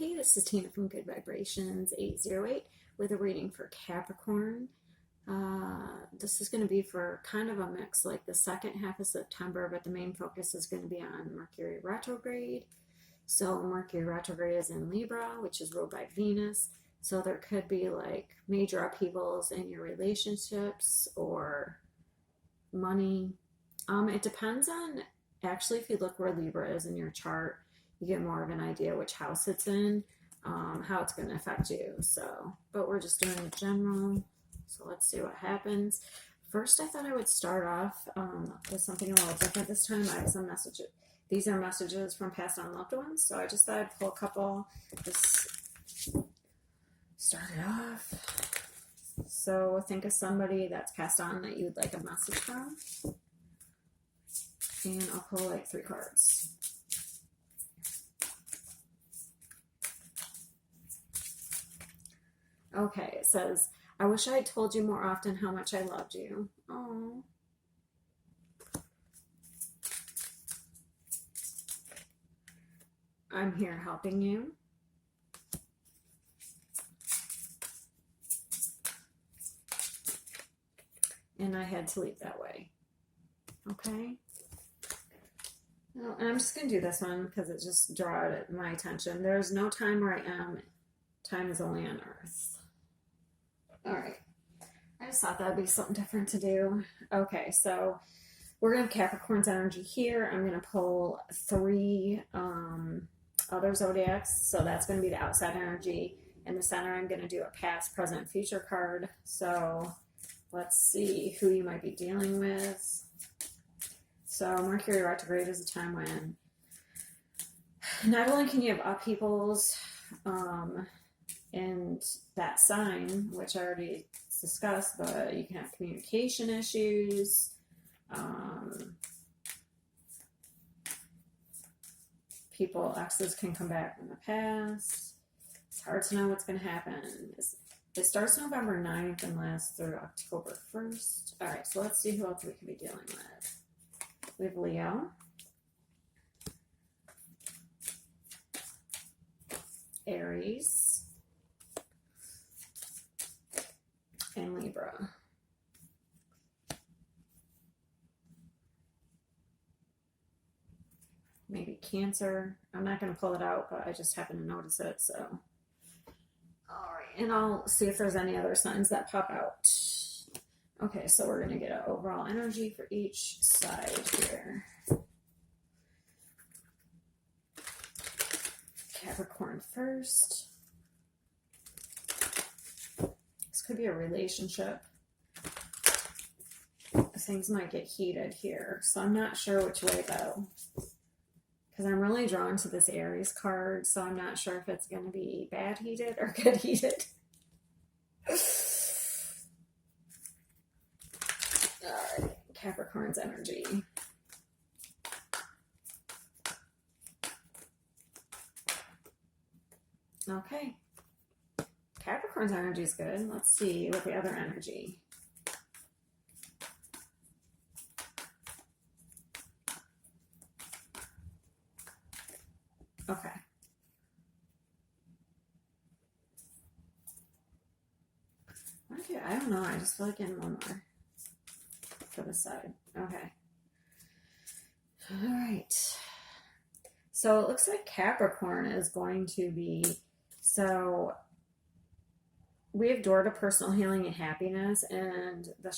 Hey, this is Tina from Good Vibrations 808 with a reading for Capricorn. This is going to be for kind of a mix, like the second half of September, but the main focus is going to be on Mercury retrograde. So Mercury retrograde is in Libra, which is ruled by Venus. So there could be like major upheavals in your relationships or money. It depends on, actually, if you look where Libra is in your chart, you get more of an idea which house it's in, how it's going to affect you. So, but we're just doing a general. So let's see what happens. First, I thought I would start off with something a little different this time. I have some messages. These are messages from past on loved ones. So I just thought I'd pull a couple. Just start it off. So think of somebody that's passed on that you would like a message from. And I'll pull like 3 cards. Okay, it says, I wish I had told you more often how much I loved you. Oh. I'm here helping you. And I had to leave that way. Okay. Well, and I'm just going to do this one because it just drew my attention. There's no time where I am. Time is only on Earth. All right. I just thought that'd be something different to do. Okay, so we're going to have Capricorn's energy here. I'm going to pull 3 other zodiacs. So that's going to be the outside energy. In the center, I'm going to do a past, present, future card. So let's see who you might be dealing with. So Mercury retrograde is a time when not only can you have upheavals and that sign, which I already discussed, but you can have communication issues. Exes can come back from the past. It's hard to know what's going to happen. It starts November 9th and lasts through October 1st. All right, so let's see who else we could be dealing with. We have Leo, Aries, and Libra. Maybe Cancer. I'm not going to pull it out, but I just happen to notice it. So, all right, and I'll see if there's any other signs that pop out. Okay, so we're going to get an overall energy for each side here. Capricorn first. This could be a relationship. Things might get heated here, so I'm not sure which way though. Because I'm really drawn to this Aries card, so I'm not sure if it's going to be bad heated or good heated. Alright, Capricorn's energy. Okay. Capricorn's energy is good. Let's see what the other energy. Okay. Okay, I don't know. I just feel like getting one more for the side. Okay. All right. So it looks like Capricorn is going to be, so we have door to personal healing and happiness and the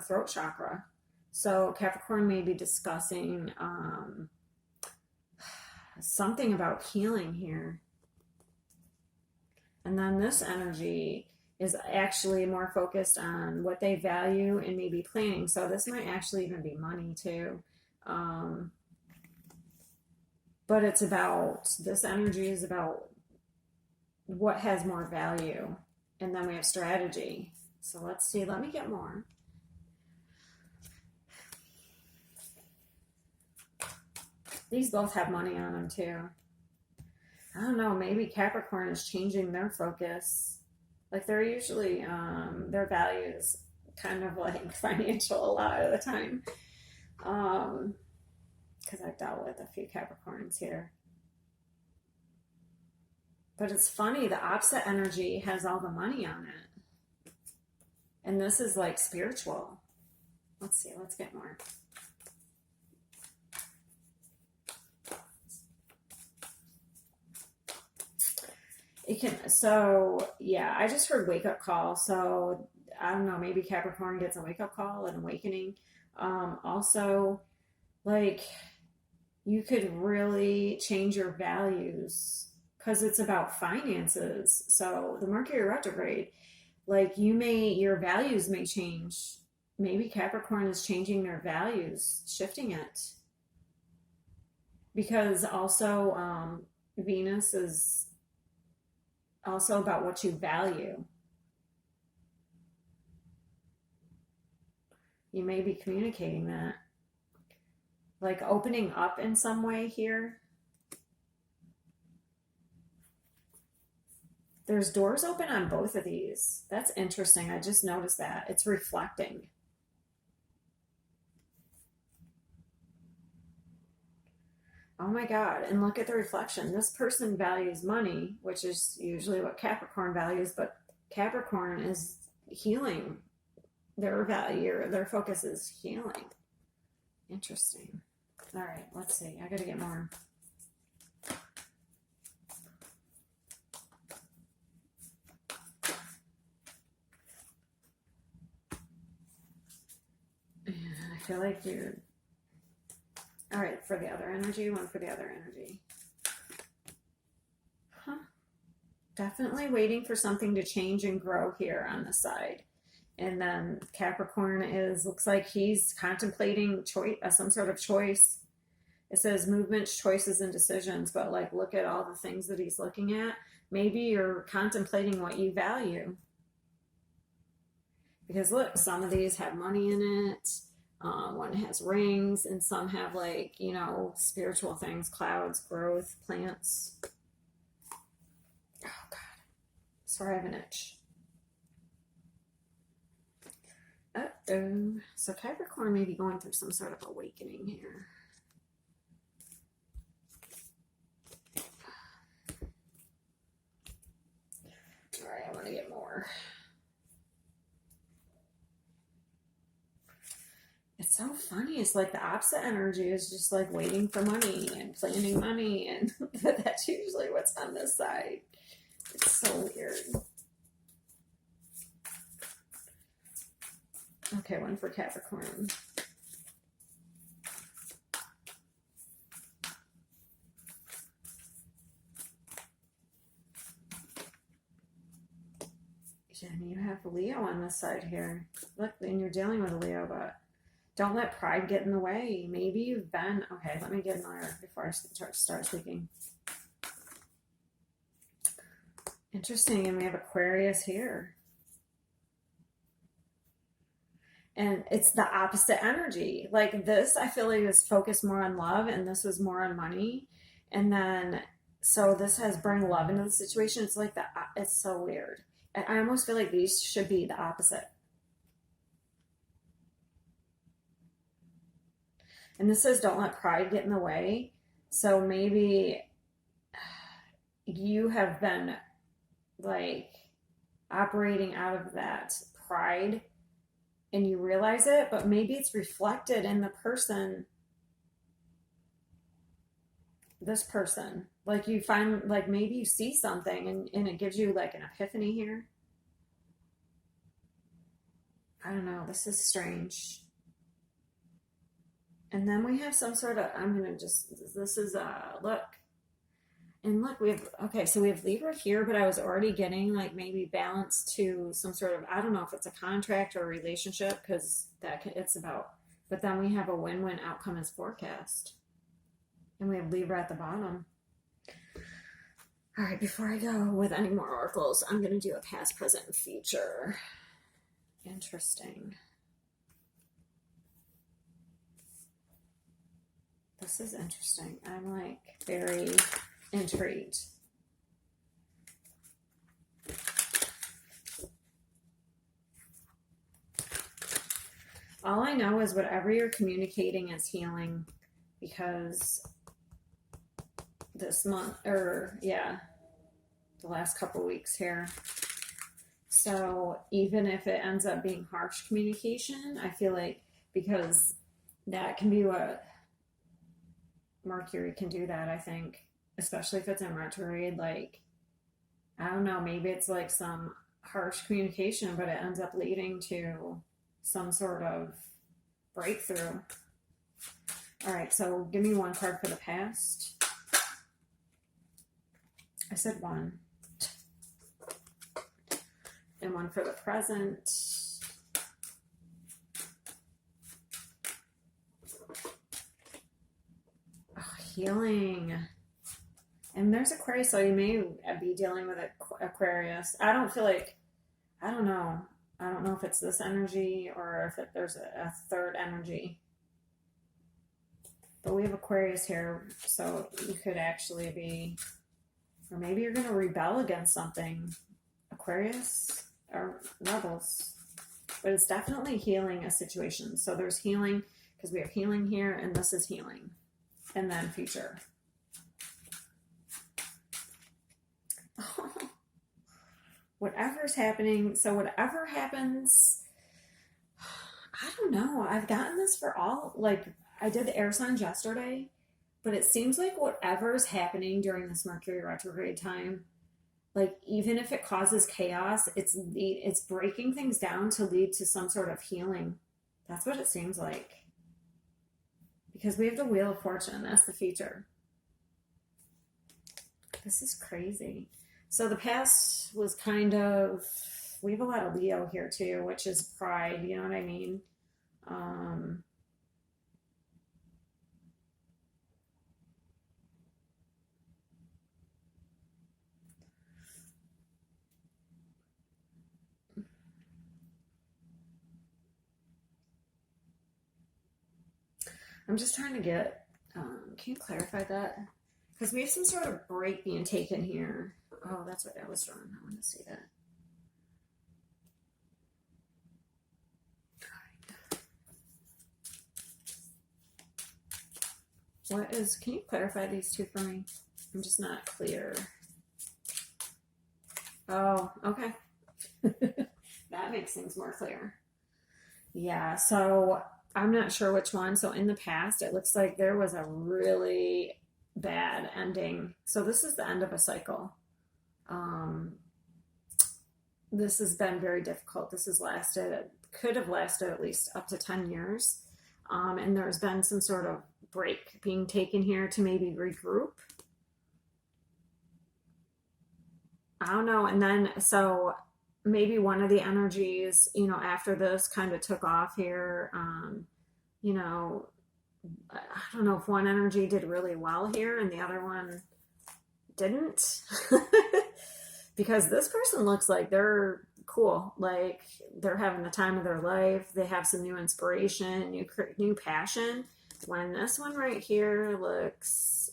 throat chakra. So Capricorn may be discussing something about healing here. And then this energy is actually more focused on what they value and maybe planning. So this might actually even be money too. But it's about, this energy is about what has more value. And then we have strategy. So let's see, let me get more. These both have money on them too. I don't know, maybe Capricorn is changing their focus. Like they're usually, their value is kind of like financial a lot of the time. Because I've dealt with a few Capricorns here. But it's funny, the opposite energy has all the money on it. And this is like spiritual. Let's see, let's get more. It can, so yeah, I just heard wake up call. So I don't know, maybe Capricorn gets a wake up call, an awakening. Also, like you could really change your values because it's about finances. So the Mercury retrograde, like your values may change. Maybe Capricorn is changing their values, shifting it. Because also Venus is also about what you value. You may be communicating that. Like opening up in some way here. There's doors open on both of these. That's interesting. I just noticed that. It's reflecting. Oh my God. And look at the reflection. This person values money, which is usually what Capricorn values, but Capricorn is healing. Their value, their focus is healing. Interesting. All right, let's see. I got to get more. I feel like you're... All right, for the other energy, one for the other energy. Huh. Definitely waiting for something to change and grow here on this side. And then Capricorn looks like he's contemplating some sort of choice. It says movements, choices, and decisions, but like look at all the things that he's looking at. Maybe you're contemplating what you value. Because look, some of these have money in it. One has rings, and some have like, spiritual things, clouds, growth, plants. Oh God. Sorry, I have an itch. Uh-oh. So Capricorn may be going through some sort of awakening here. All right, I want to get more. It's so funny. It's like the opposite energy is just like waiting for money and planning money, and that's usually what's on this side. It's so weird. Okay, one for Capricorn. And you have Leo on this side here. Look, and you're dealing with a Leo, but don't let pride get in the way. Maybe you've been... Okay, let me get another before I start speaking. Interesting, and we have Aquarius here. And it's the opposite energy. Like this, I feel like is focused more on love, and this was more on money. And then, so this has bring love into the situation. It's like it's so weird. I almost feel like these should be the opposite. And this says, don't let pride get in the way. So maybe you have been like operating out of that pride and you realize it, but maybe it's reflected in the person, this person. Like you find, like maybe you see something and it gives you like an epiphany here. I don't know. This is strange. And then we have some sort of, this is, look. And look, so we have Libra here, but I was already getting like maybe balance to some sort of, I don't know if it's a contract or a relationship, because it's about, but then we have a win-win outcome as forecast. And we have Libra at the bottom. All right, before I go with any more oracles, I'm going to do a past, present, and future. Interesting. This is interesting. I'm like very intrigued. All I know is whatever you're communicating is healing, because this month, the last couple weeks here. So even if it ends up being harsh communication, I feel like because that can be what Mercury can do that, I think, especially if it's in retrograde. Like, I don't know, maybe it's like some harsh communication, but it ends up leading to some sort of breakthrough. All right, so give me one card for the past. I said one. And one for the present. Oh, healing. And there's Aquarius, so you may be dealing with Aquarius. I don't know. I don't know if it's this energy or if there's a third energy. But we have Aquarius here, so you could actually be, or maybe you're going to rebel against something. Aquarius are rebels. But it's definitely healing a situation. So there's healing, because we have healing here, and this is healing. And then future. Whatever's happening, so whatever happens, I don't know. I've gotten this for all, like, I did the air signs yesterday, but it seems like whatever's happening during this Mercury retrograde time, like, even if it causes chaos, it's breaking things down to lead to some sort of healing. That's what it seems like. Because we have the Wheel of Fortune. That's the future. This is crazy. So the past was kind of, we have a lot of Leo here too, which is pride, you know what I mean? I'm just trying to get, can you clarify that? Because we have some sort of break being taken here. Oh, that's what I was drawing. I want to see that. What is, can you clarify these two for me? I'm just not clear. Oh, okay. That makes things more clear. Yeah, so I'm not sure which one. So in the past, it looks like there was a really bad ending. So this is the end of a cycle. This has been very difficult. This has could have lasted at least up to 10 years. And there's been some sort of break being taken here to maybe regroup. I don't know. And then, so maybe one of the energies, after this kind of took off here, I don't know if one energy did really well here and the other one didn't. Because this person looks like they're cool. Like they're having the time of their life. They have some new inspiration, new passion. When this one right here looks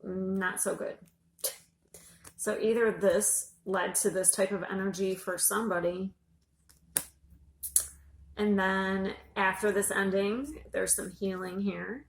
not so good. So either this led to this type of energy for somebody, and then after this ending, there's some healing here,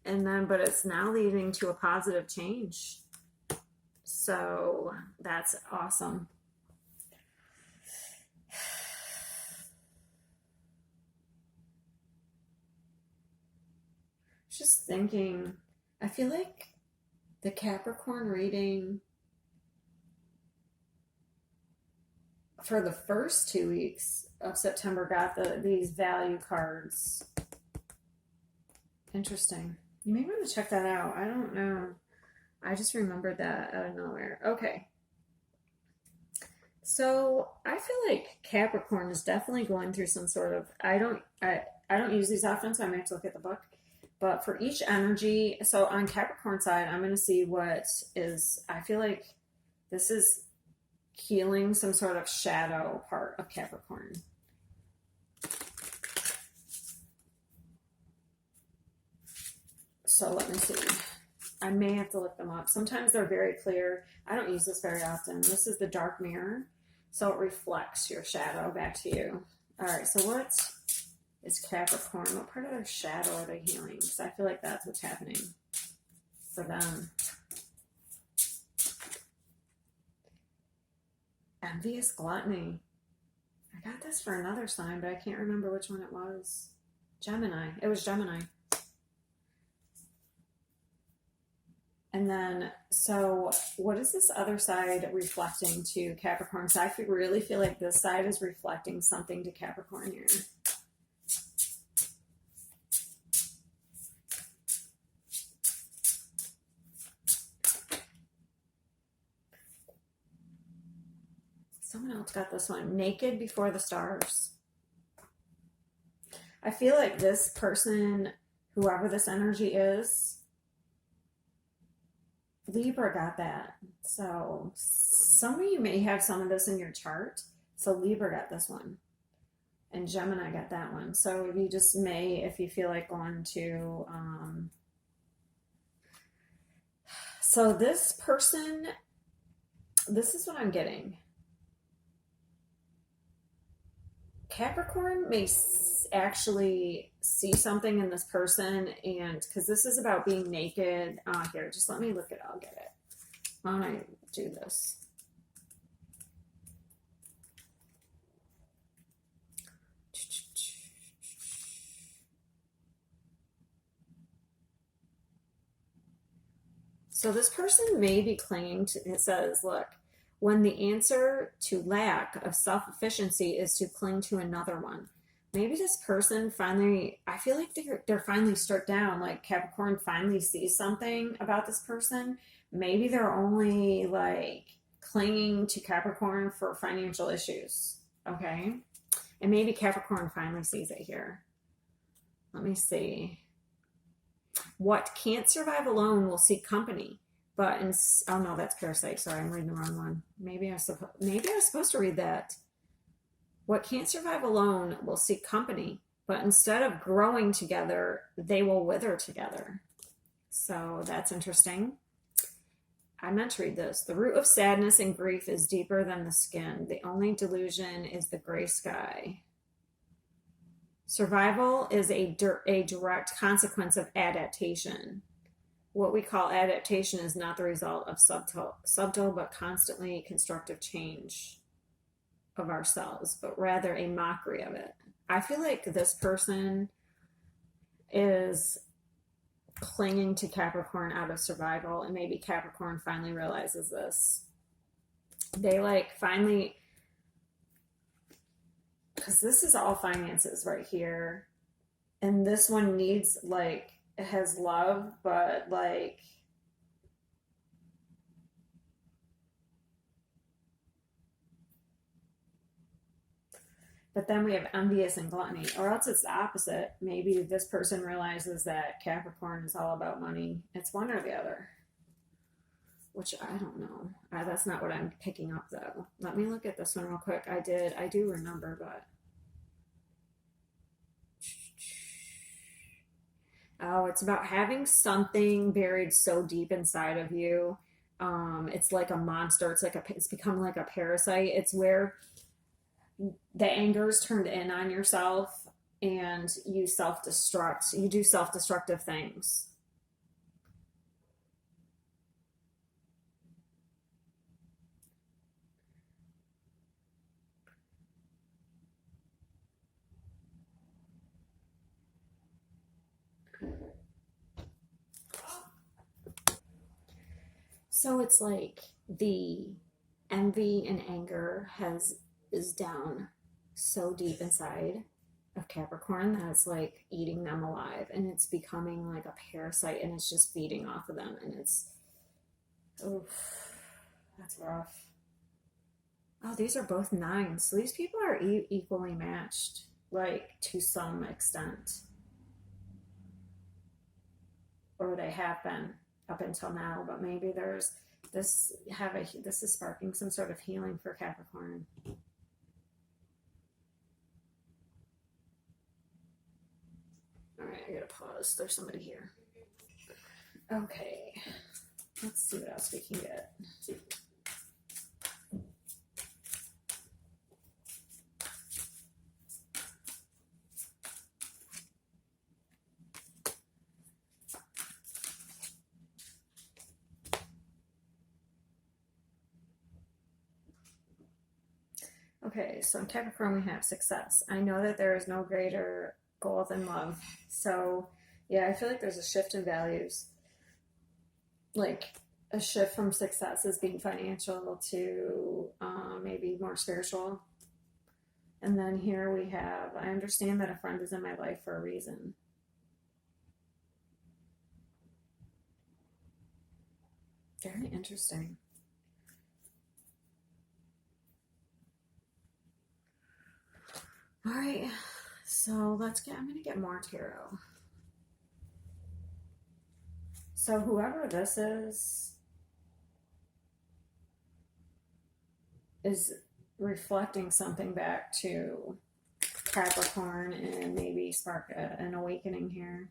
and then, but it's now leading to a positive change. So that's awesome. Just thinking, I feel like the Capricorn reading for the first 2 weeks of September got these value cards. Interesting. You may want to check that out. I don't know. I just remembered that out of nowhere. Okay. So I feel like Capricorn is definitely going through some sort of, I don't use these often, so I may have to look at the book. But for each energy, so on Capricorn side, I'm going to see what is, I feel like this is healing some sort of shadow part of Capricorn. So let me see. I may have to look them up. Sometimes they're very clear. I don't use this very often. This is the dark mirror. So it reflects your shadow back to you. All right, so what is Capricorn? What part of their shadow are they healing? Because I feel like that's what's happening for them. Envious gluttony. I got this for another sign, but I can't remember which one it was. Gemini. It was Gemini. And then, so what is this other side reflecting to Capricorn? So I really feel like this side is reflecting something to Capricorn here. Someone else got this one. Naked before the stars. I feel like this person, whoever this energy is, Libra got that. So some of you may have some of this in your chart. So Libra got this one. And Gemini got that one. So you just may, if you feel like going to... So this person, this is what I'm getting. Capricorn may actually see something in this person, and because this is about being naked. Here, just let me look it. I'll get it. Why don't I do this? So this person may be clinging to, it says, look, when the answer to lack of self-efficiency is to cling to another one. Maybe this person finally, I feel like they're finally struck down, like Capricorn finally sees something about this person. Maybe they're only like clinging to Capricorn for financial issues, okay? And maybe Capricorn finally sees it here. Let me see. What can't survive alone will seek company. But oh no, that's Parasite. Sorry, I'm reading the wrong one. Maybe I was supposed to read that. What can't survive alone will seek company, but instead of growing together, they will wither together. So that's interesting. I meant to read this. The root of sadness and grief is deeper than the skin. The only delusion is the gray sky. Survival is a direct consequence of adaptation. What we call adaptation is not the result of subtle but constantly constructive change of ourselves, but rather a mockery of it. I feel like this person is clinging to Capricorn out of survival, and maybe Capricorn finally realizes this. They like finally, because this is all finances right here, and this one needs like, it has love, but like, but then we have envious and gluttony, or else it's the opposite. Maybe this person realizes that Capricorn is all about money. It's one or the other, which I don't know. That's not what I'm picking up though. Let me look at this one real quick. I do remember, but oh, it's about having something buried so deep inside of you. It's like a monster. It's become like a parasite. It's where the anger is turned in on yourself, and you self-destruct. You do self-destructive things. So it's like the envy and anger is down so deep inside of Capricorn that it's like eating them alive, and it's becoming like a parasite, and it's just feeding off of them, and it's, oh, that's rough. Oh, these are both nines. So these people are equally matched, like to some extent, or they have been up until now, but maybe there's this is sparking some sort of healing for Capricorn. All right, I gotta pause. There's somebody here. Okay, let's see what else we can get. Okay, so in Capricorn we have success. I know that there is no greater goal than love. So yeah, I feel like there's a shift in values. Like a shift from success as being financial to maybe more spiritual. And then here we have, I understand that a friend is in my life for a reason. Very interesting. All right, so I'm going to get more tarot. So whoever this is reflecting something back to Capricorn and maybe spark an awakening here,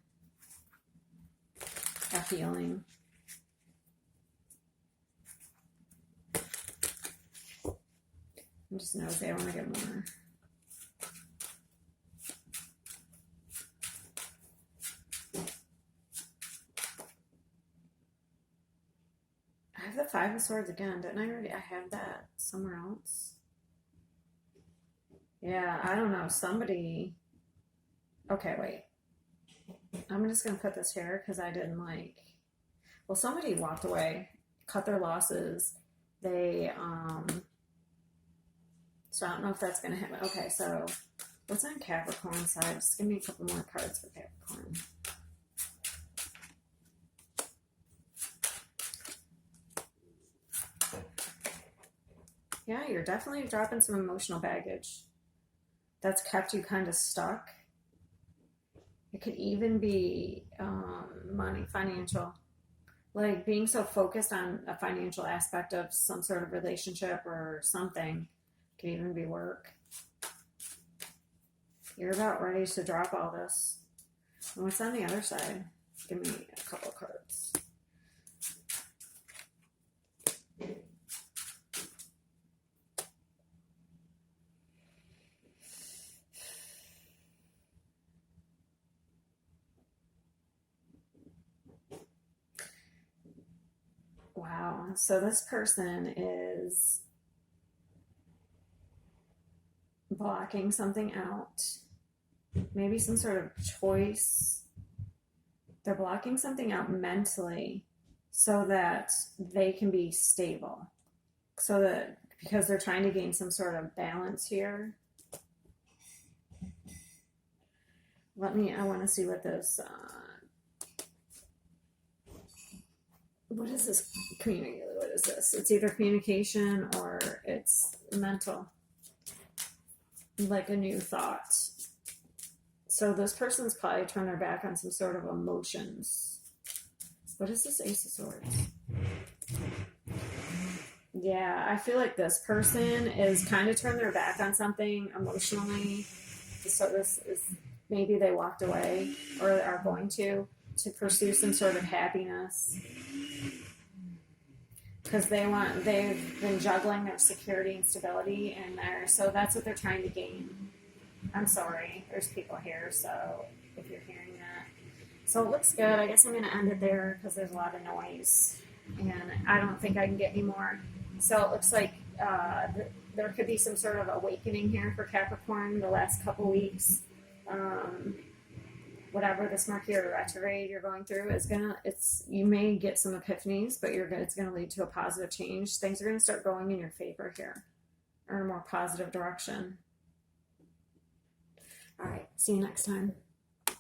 a healing. I'm just nosy. I want to get more. I have the Five of Swords again. Didn't I already? I have that somewhere else. Yeah, I don't know. Somebody. Okay, wait. I'm just going to put this here because I didn't like. Well, somebody walked away, cut their losses. They, so I don't know if that's going to happen. Okay, so what's on Capricorn side? Just give me a couple more cards for Capricorn. Yeah, you're definitely dropping some emotional baggage that's kept you kind of stuck. It could even be money, financial. Like being so focused on a financial aspect of some sort of relationship or something. It could even be work. You're about ready to drop all this. And what's on the other side? Give me a couple cards. Wow. So this person is blocking something out. Maybe some sort of choice. They're blocking something out mentally so that they can be stable. So that because they're trying to gain some sort of balance here. I want to see what this, what is this community? What is this? It's either communication or it's mental, like a new thought. So this person's probably turned their back on some sort of emotions. What is this Ace of Swords? Yeah, I feel like this person is kind of turned their back on something emotionally. So this is maybe they walked away or are going to pursue some sort of happiness because they've been juggling their security and stability in there. So that's what they're trying to gain. I'm sorry, there's people here, so if you're hearing that. So it looks good. I guess I'm going to end it there because there's a lot of noise and I don't think I can get any more. So it looks like there could be some sort of awakening here for Capricorn the last couple weeks. Whatever this Mercury retrograde you're going through you may get some epiphanies, but it's gonna lead to a positive change. Things are gonna start going in your favor here, or in a more positive direction. All right, see you next time.